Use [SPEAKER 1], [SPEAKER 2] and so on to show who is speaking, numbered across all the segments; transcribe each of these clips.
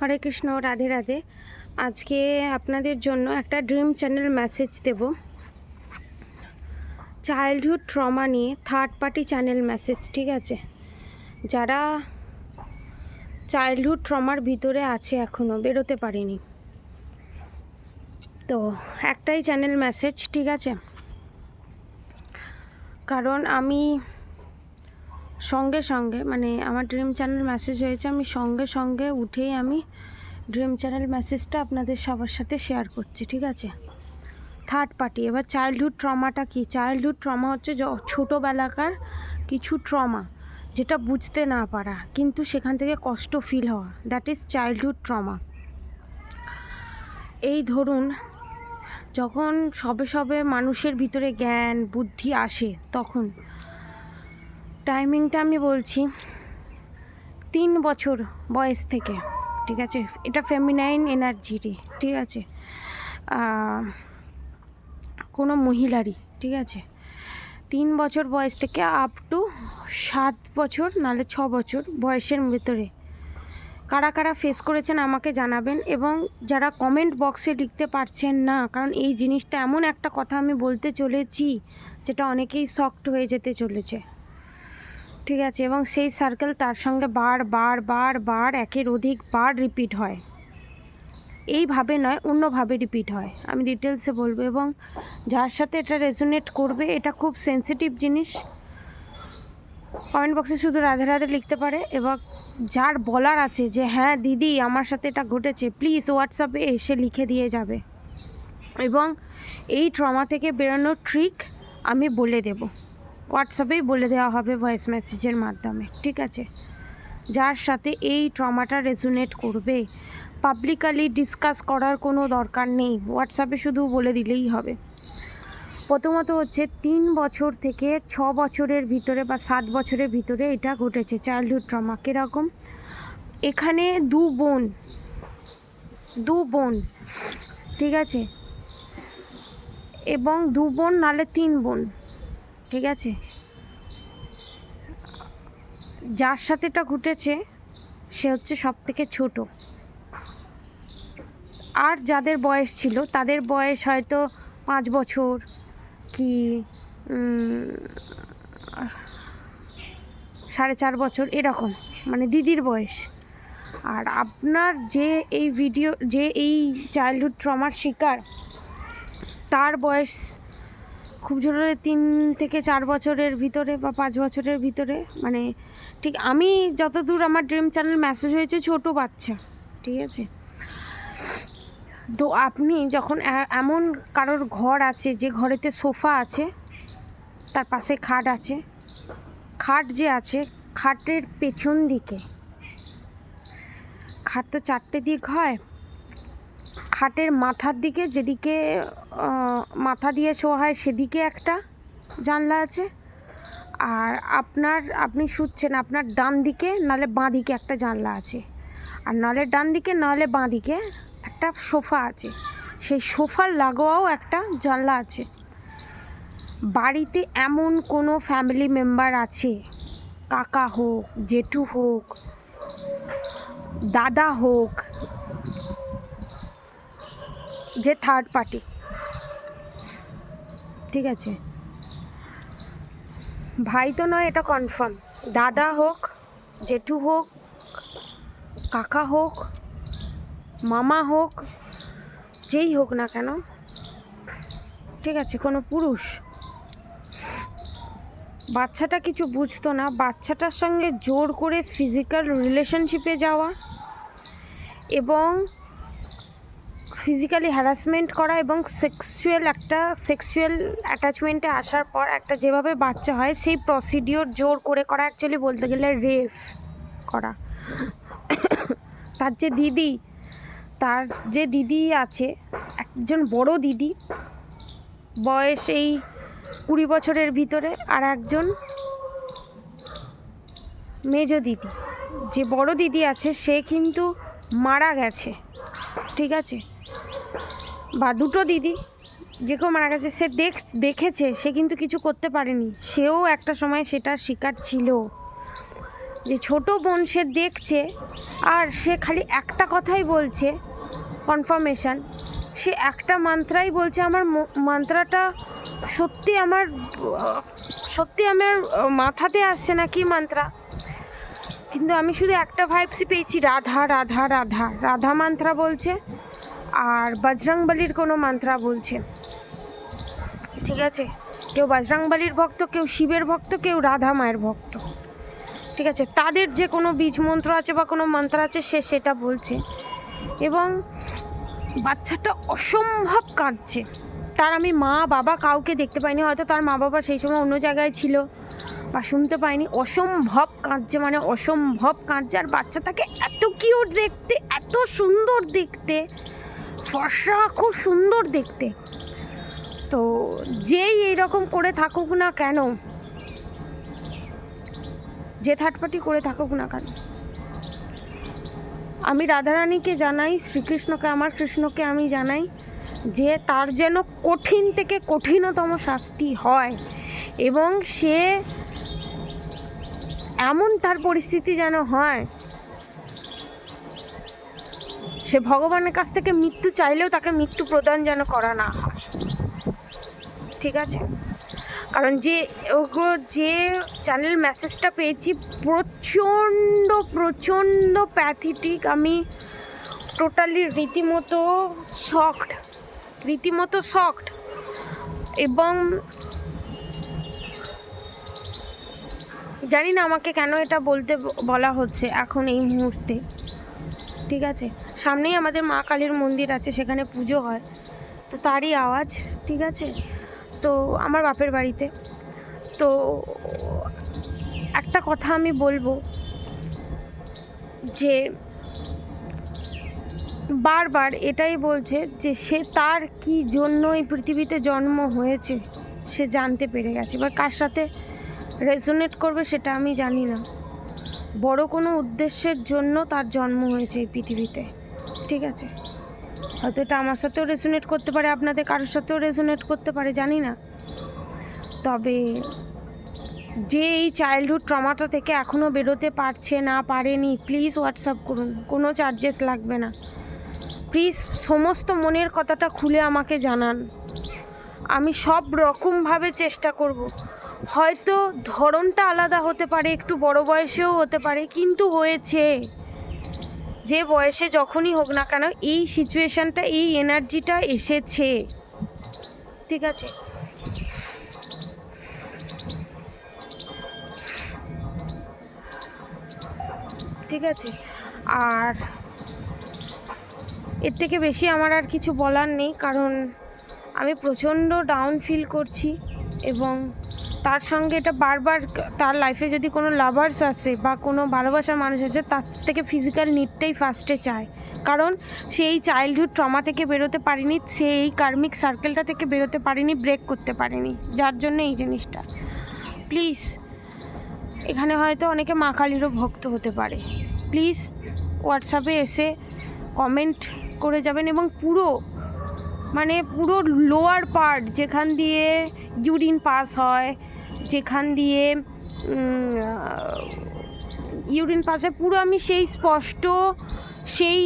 [SPEAKER 1] হরে কৃষ্ণ, রাধে রাধে। আজকে আপনাদের জন্য একটা ড্রিম চ্যানেল মেসেজ দেব, চাইল্ডহুড ট্রমা নিয়ে, থার্ড পার্টি চ্যানেল মেসেজ। ঠিক আছে, যারা চাইল্ডহুড ট্রমার ভিতরে আছে, এখনও বেরোতে পারেনি, তো একটাই চ্যানেল মেসেজ। ঠিক আছে, কারণ আমি সঙ্গে সঙ্গে আমার ড্রিম চ্যানেল মেসেজ হয়েছে, আমি সঙ্গে সঙ্গে উঠেই আমি ড্রিম চ্যানেল মেসেজটা আপনাদের সবার সাথে শেয়ার করছি। ঠিক আছে, থার্ড পার্টি। এবার চাইল্ডহুড ট্রমাটা কি? চাইল্ডহুড ট্রমা হচ্ছে ছোটোবেলাকার কিছু ট্রমা, যেটা বুঝতে না পারা কিন্তু সেখান থেকে কষ্ট ফিল হওয়া, দ্যাট ইজ চাইল্ডহুড ট্রমা। এই ধরুন, যখন সবে সবে মানুষের ভিতরে জ্ঞান বুদ্ধি আসে, তখন টাইমিংটা আমি বলছি 3 বছর বয়স থেকে। ঠিক আছে, এটা ফেমিনাইন এনার্জিরই। ঠিক আছে, কোনো মহিলারই। ঠিক আছে, 3 বছর বয়স থেকে আপ টু 7 বছর নাহলে 6 বছর বয়সের ভিতরে কারা কারা ফেস করেছেন আমাকে জানাবেন। এবং যারা কমেন্ট বক্সে লিখতে পারছেন না, কারণ এই জিনিসটা এমন একটা কথা আমি বলতে চলেছি যেটা অনেকেই শকড হয়ে যেতে চলেছে। ঠিক আছে, এবং সেই সার্কেল তার সঙ্গে বার একের অধিক বার রিপিট হয়। এইভাবে নয়, অন্যভাবে রিপিট হয়, আমি ডিটেলসে বলবো। এবং যার সাথে এটা রেজোনেট করবে, এটা খুব সেন্সিটিভ জিনিস, কমেন্ট বক্সে শুধু রাধে রাধে লিখতে পারে। এবং যার বলার আছে যে হ্যাঁ দিদি আমার সাথে এটা ঘটেছে, প্লিজ হোয়াটসঅ্যাপে এসে লিখে দিয়ে যাবে। এবং এই ট্রমা থেকে বেরোনোর ট্রিক আমি বলে দেব, হোয়াটসঅ্যাপেই বলে দেওয়া হবে ভয়েস মেসেজের মাধ্যমে। ঠিক আছে, যার সাথে এই ট্রমাটা রেজোনেট করবে, পাবলিকালি ডিসকাস করার কোনো দরকার নেই, হোয়াটসঅ্যাপে শুধু বলে দিলেই হবে। প্রথমত হচ্ছে 3 বছর থেকে 6 বছরের ভিতরে বা 7 বছরের ভিতরে এটা ঘটেছে চাইল্ডহুড ট্রমা। কীরকম? এখানে দু বোন, ঠিক আছে, এবং 2 বোন নাহলে 3 বোন। ঠিক আছে, যার সাথে এটা ঘটেছে সে হচ্ছে সব থেকে ছোট, আর যাদের বয়স ছিল তাদের বয়স হয়তো 5 বছর কি 4.5 বছর এরকম, দিদির বয়স। আর আপনার যে এই চাইল্ডহুড ট্রমার শিকার, তার বয়স খুব জোরে 3 থেকে 4 বছরের ভিতরে বা 5 বছরের ভিতরে। ঠিক আমি যতদূর আমার ড্রিম চ্যানেল মেসেজ হয়েছে, ছোট বাচ্চা। ঠিক আছে, তো আপনি যখন এমন কারোর ঘর আছে যে ঘরেতে সোফা আছে, তার পাশে খাট আছে, খাট যে আছে খাটের পেছন দিকে, খাট তো 4টে দিক হয়, খাটের মাথার দিকে, যেদিকে মাথা দিয়ে শোয়া হয় সেদিকে একটা জানলা আছে। আর আপনি শুচ্ছেন, আপনার ডান দিকে নাহলে বাঁ দিকে একটা জানলা আছে। আর নাহলে ডান দিকে নাহলে বাঁ দিকে একটা সোফা আছে, সেই সোফার লাগোয়াও একটা জানলা আছে। বাড়িতে এমন কোনো ফ্যামিলি মেম্বার আছে, কাকা হোক, জেঠু হোক, দাদা হোক, যে থার্ড পার্টি। ঠিক আছে, ভাই তো নয়, এটা কনফার্ম। দাদা হোক, জেঠু হোক, কাকা হোক, মামা হোক, যেই হোক না কেন, ঠিক আছে, কোনো পুরুষ, বাচ্চাটা কিছু বুঝতো না, বাচ্চাটার সঙ্গে জোর করে ফিজিক্যাল রিলেশনশিপে যাওয়া এবং ফিজিক্যালি হ্যারাসমেন্ট করা, এবং সেক্সুয়াল অ্যাটাচমেন্টে আসার পর একটা যেভাবে বাচ্চা হয় সেই প্রসিডিওর জোর করে করা, অ্যাকচুয়ালি বলতে গেলে রেপ করা। তার যে দিদি আছে, একজন বড় দিদি, বয়স এই 20 বছরের ভিতরে, আর একজন মেজ দিদি। যে বড় দিদি আছে সে কিন্তু মারা গেছে। ঠিক আছে, বা দুটো দিদি যে কেউ মারা গেছে, সে দেখেছে, সে কিন্তু কিছু করতে পারেনি, সেও একটা সময় সেটার শিকার ছিল। যে ছোট বোন সে দেখছে আর সে খালি একটা কথাই বলছে কনফার্মেশন, সে একটা মান্ত্রাই বলছে। আমার মান্ত্রাটা সত্যি আমার মাথাতে আসছে না কি মান্ত্রা, কিন্তু আমি শুধু একটা ভাইবসই পেয়েছি, রাধা রাধা রাধা রাধা মান্ত্রা বলছে আর বজরংবলির কোনো মান্ত্রা বলছে। ঠিক আছে, কেউ বজরংবলির ভক্ত, কেউ শিবের ভক্ত, কেউ রাধা মায়ের ভক্ত। ঠিক আছে, তাদের যে কোনো বীজ মন্ত্র আছে বা কোনো মন্ত্র আছে সে সেটা বলছে। এবং বাচ্চাটা অসম্ভব কাঁদছে। তার আমি মা বাবা কাউকে দেখতে পাইনি, হয়তো তার মা বাবা সেই সময় অন্য জায়গায় ছিল বা শুনতে পাইনি। অসম্ভব কাঁদছে, মানে অসম্ভব কাঁদছে। আর বাচ্চাটাকে এত কিউট দেখতে, এত সুন্দর দেখতে, ফর্সা, খুব সুন্দর দেখতে। তো যেই এইরকম করে থাকুক না কেন, যে থার্ড পার্টি করে থাকুক না কেন, আমি রাধারানীকে জানাই, শ্রীকৃষ্ণকে, আমার কৃষ্ণকে আমি জানাই যে তার যেন কঠিন থেকে কঠিনতম শাস্তি হয় এবং সে এমন তার পরিস্থিতি যেন হয় সে ভগবানের কাছ থেকে মৃত্যু চাইলেও তাকে মৃত্যু প্রদান যেন করা না হয়। ঠিক আছে, কারণ যে চ্যানেল মেসেজটা পেয়েছি প্রচণ্ড প্রচণ্ড প্যাথেটিক। আমি টোটালি রীতিমতো শকড। এবং জানি না আমাকে কেন এটা বলা হচ্ছে এখন এই মুহূর্তে। ঠিক আছে, সামনেই আমাদের মা কালীর মন্দির আছে, সেখানে পুজো হয়, তো তারই আওয়াজ। ঠিক আছে, তো আমার বাপের বাড়িতে। তো একটা কথা আমি বলবো যে বারবার এটাই বলছে যে সে তার কি জন্য এই পৃথিবীতে জন্ম হয়েছে সে জানতে পেরে গেছে। এবার কার সাথে রেজোনেট করবে সেটা আমি জানি না। বড় কোনো উদ্দেশ্যের জন্য তার জন্ম হয়েছে এই পৃথিবীতে। ঠিক আছে, হয়তো এটা আমার সাথেও রেজোনেট করতে পারে, আপনাদের কারোর সাথেও রেজোনেট করতে পারে, জানি না। তবে যে এই চাইল্ডহুড ট্রমাটা থেকে এখনও বেরোতে পারেনি, প্লিজ হোয়াটসঅ্যাপ করুন, কোনো চার্জেস লাগবে না। প্লিজ সমস্ত মনের কথাটা খুলে আমাকে জানান, আমি সব রকমভাবে চেষ্টা করব। হয়তো ধরনটা আলাদা হতে পারে, একটু বড় বয়সেও হতে পারে, কিন্তু হয়েছে। যে বয়সে যখনই হোক না কেন এই সিচুয়েশানটা, এই এনার্জিটা এসেছে। ঠিক আছে, ঠিক আছে। আর এর থেকে বেশি আমার আর কিছু বলার নেই, কারণ আমি প্রচণ্ড ডাউন ফিল করছি। এবং তার সঙ্গে এটা বারবার, তার লাইফে যদি কোনো লাভার্স আসে বা কোনো ভালোবাসার মানুষ আছে, তার থেকে ফিজিক্যাল নিডটাই ফার্স্টে চায়। কারণ সে এই চাইল্ডহুড ট্রমা থেকে বেরোতে পারেনি, সে এই কার্মিক সার্কেলটা থেকে বেরোতে পারেনি, ব্রেক করতে পারেনি, যার জন্য এই জিনিসটা। প্লিজ, এখানে হয়তো অনেকে মা কালীরও ভক্ত হতে পারে, প্লিজ হোয়াটসঅ্যাপে এসে কমেন্ট করে যাবেন। এবং পুরো লোয়ার পার্ট, যেখান দিয়ে ইউরিন পাস হয়, যেখান দিয়ে পুরো আমি সেই স্পষ্ট সেই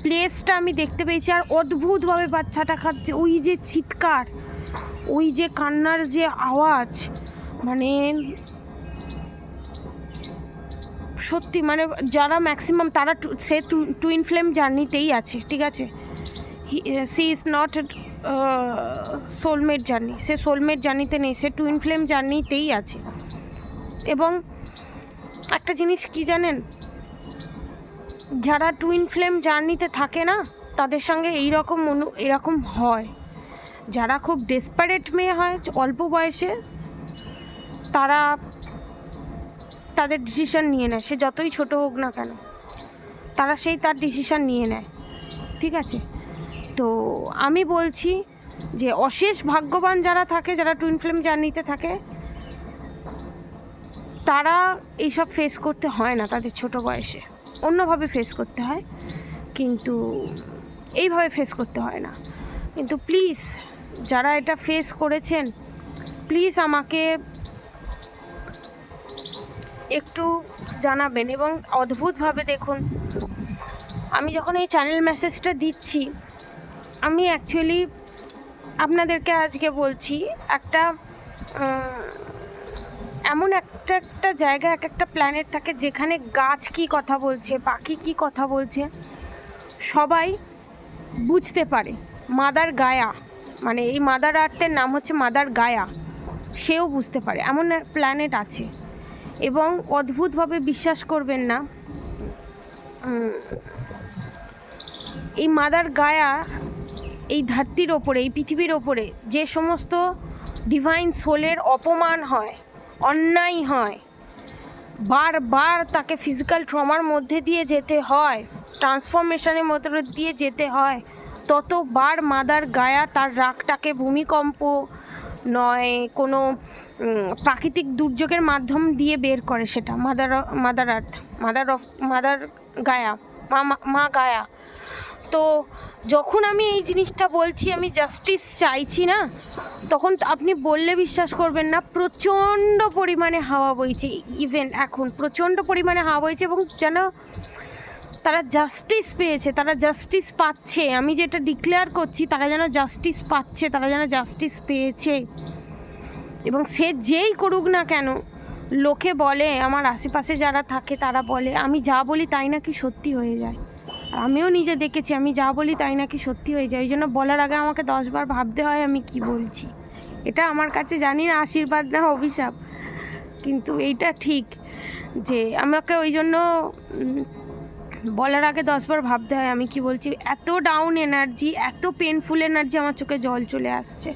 [SPEAKER 1] প্লেসটা আমি দেখতে পেয়েছি। আর অদ্ভুতভাবে বাচ্চাটা খাচ্ছে, ওই যে চিৎকার, ওই যে কান্নার যে আওয়াজ, মানে সত্যি, মানে যারা ম্যাক্সিমাম তারা সে টুইন ফ্লেম জার্নিতেই আছে। ঠিক আছে, she is not soulmate journey, সে সোলমেট জার্নিতে নেই, সে টুইন ফ্লেম জার্নিতেই আছে। এবং একটা জিনিস কি জানেন, যারা টুইন ফ্লেম জার্নিতে থাকে না তাদের সঙ্গে এরকম হয়। যারা খুব ডেসপারেট মেয়ে হয় অল্প বয়সে, তারা তাদের ডিসিশান নিয়ে নেয়, সে যতই ছোট হোক না কেন, তারা তার ডিসিশান নিয়ে নেয়। ঠিক আছে, তো আমি বলছি যে অশেষ ভাগ্যবান যারা থাকে, যারা টুইন ফ্লেম জার্নিতে থাকে, তারা এইসব ফেস করতে হয় না তাদের ছোট বয়সে, অন্যভাবে ফেস করতে হয়, কিন্তু এইভাবে ফেস করতে হয় না। কিন্তু প্লিজ যারা এটা ফেস করেছেন, প্লিজ আমাকে একটু জানাবেন। এবং অদ্ভুতভাবে দেখুন, আমি যখন এই চ্যানেল মেসেজটা দিচ্ছি, আমি অ্যাকচুয়ালি আপনাদেরকে আজকে বলছি একটা এমন একটা জায়গা, একটা প্ল্যানেট থাকে যেখানে গাছ কী কথা বলছে, পাখি কী কথা বলছে সবাই বুঝতে পারে। মাদার গায়া, মানে এই মাদার আর্থের নাম হচ্ছে মাদার গায়া, সেও বুঝতে পারে এমন প্ল্যানেট আছে। এবং অদ্ভুতভাবে বিশ্বাস করবেন না, এই মাদার গায়া এই ধরতির ওপরে, এই পৃথিবীর ওপরে যে সমস্ত ডিভাইন সোলের অপমান হয়, অন্যায় হয়, বারবার তাকে ফিজিক্যাল ট্রমার মধ্যে দিয়ে যেতে হয়, ট্রান্সফরমেশনের মধ্যে দিয়ে যেতে হয়, ততবার মাদার গায়া তার রাগটাকে ভূমিকম্প নয়, কোনো প্রাকৃতিক দুর্যোগের মাধ্যম দিয়ে বের করে। সেটা মাদার আর্থ, মাদার গায়া, মা গায়া। তো যখন আমি এই জিনিসটা বলছি, আমি জাস্টিস চাইছি না, তখন আপনি বললে বিশ্বাস করবেন না, প্রচণ্ড পরিমাণে হাওয়া বইছে। ইভেন এখন প্রচণ্ড পরিমাণে হাওয়া বইছে, এবং যেন তারা জাস্টিস পেয়েছে, তারা জাস্টিস পাচ্ছে। আমি যেটা ডিক্লেয়ার করছি, তারা যেন জাস্টিস পাচ্ছে, তারা যেন জাস্টিস পেয়েছে। এবং সে যেই করুক না কেন, লোকে বলে, আমার আশেপাশে যারা থাকে তারা বলে, আমি যা বলি তাই নাকি সত্যি হয়ে যায়। আমিও নিজে দেখেছি, আমি যা বলি তাই নাকি সত্যি হয়ে যায়। এই জন্য বলার আগে আমাকে 10 বার ভাবতে হয় আমি কি বলছি। এটা আমার কাছে জানি না আশীর্বাদ না অভিশাপ, কিন্তু এইটা ঠিক যে আমাকে ওই জন্য বলার আগে 10 বার ভাবতে হয় আমি কি বলছি। এত ডাউন এনার্জি, এত পেনফুল এনার্জি, আমার চোখে জল চলে আসছে।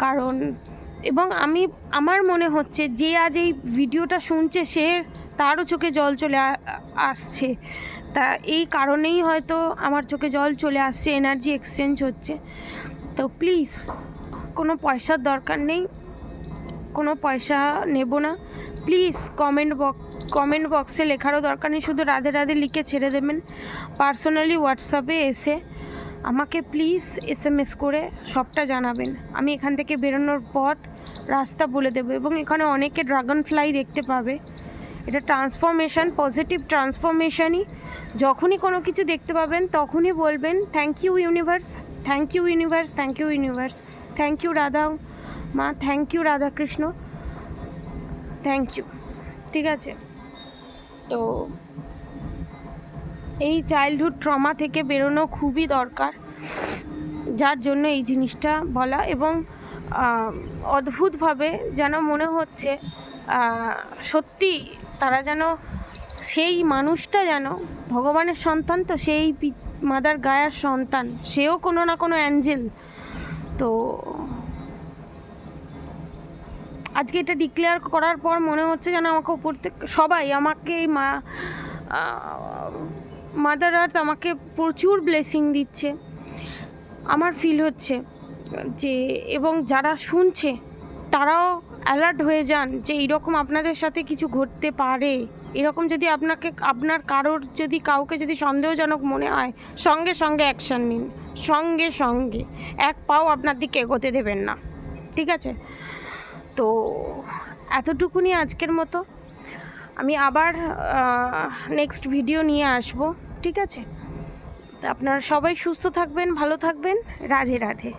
[SPEAKER 1] কারণ এবং আমার মনে হচ্ছে যে আজ এই ভিডিওটা শুনছে, সে তারও চোখে জল চলে আসছে। তা এই কারণেই হয়তো আমার চোখে জল চলে আসছে, এনার্জি এক্সচেঞ্জ হচ্ছে। তো প্লিজ, কোনো পয়সার দরকার নেই, কোনো পয়সা নেব না। প্লিজ কমেন্ট বক্সে লেখারও দরকার নেই, শুধু রাধে রাধে লিখে ছেড়ে দেবেন। পার্সোনালি হোয়াটসঅ্যাপে এসে আমাকে প্লিজ SMS করে সবটা জানাবেন। আমি এখান থেকে বেরোনোর পথ রাস্তা বলে দেবো। এবং এখানে অনেকে ড্রাগন ফ্লাই দেখতে পাবে। এটা ট্রান্সফরমেশান, পজিটিভ ট্রান্সফরমেশানই। যখনই কোনো কিছু দেখতে পাবেন তখনই বলবেন thank you universe, thank you universe, thank you universe, thank you Radha মা, thank you Radhakrishna, thank you. ঠিক আছে? তো এই চাইল্ডহুড ট্রমা থেকে বেরোনো খুবই দরকার, যার জন্য এই জিনিসটা বলা। এবং অদ্ভুতভাবে যেন মনে হচ্ছে সত্যি তারা যেন, সেই মানুষটা যেন ভগবানের সন্তান, তো সেই মাদার গায়ার সন্তান, সেও কোনো না কোনো অ্যাঞ্জেল। তো আজকে এটা ডিক্লেয়ার করার পর মনে হচ্ছে যেন আমাকে উপর থেকে সবাই, আমাকে এই মাদার আর্থ আমাকে প্রচুর ব্লেসিং দিচ্ছে। আমার ফিল হচ্ছে যে, এবং যারা শুনছে তারাও অ্যালার্ট হয়ে যান যে এইরকম আপনাদের সাথে কিছু ঘটতে পারে। এরকম যদি আপনার কাউকে যদি সন্দেহজনক মনে হয়, সঙ্গে সঙ্গে অ্যাকশান নিন, সঙ্গে সঙ্গে এক পাও আপনার দিকে এগোতে দেবেন না। ঠিক আছে? তো এতটুকুনি আজকের মতো। আমি আবার নেক্সট ভিডিও নিয়ে আসব। ঠিক আছে? আপনারা সবাই সুস্থ থাকবেন, ভালো থাকবেন। রাধে রাধে।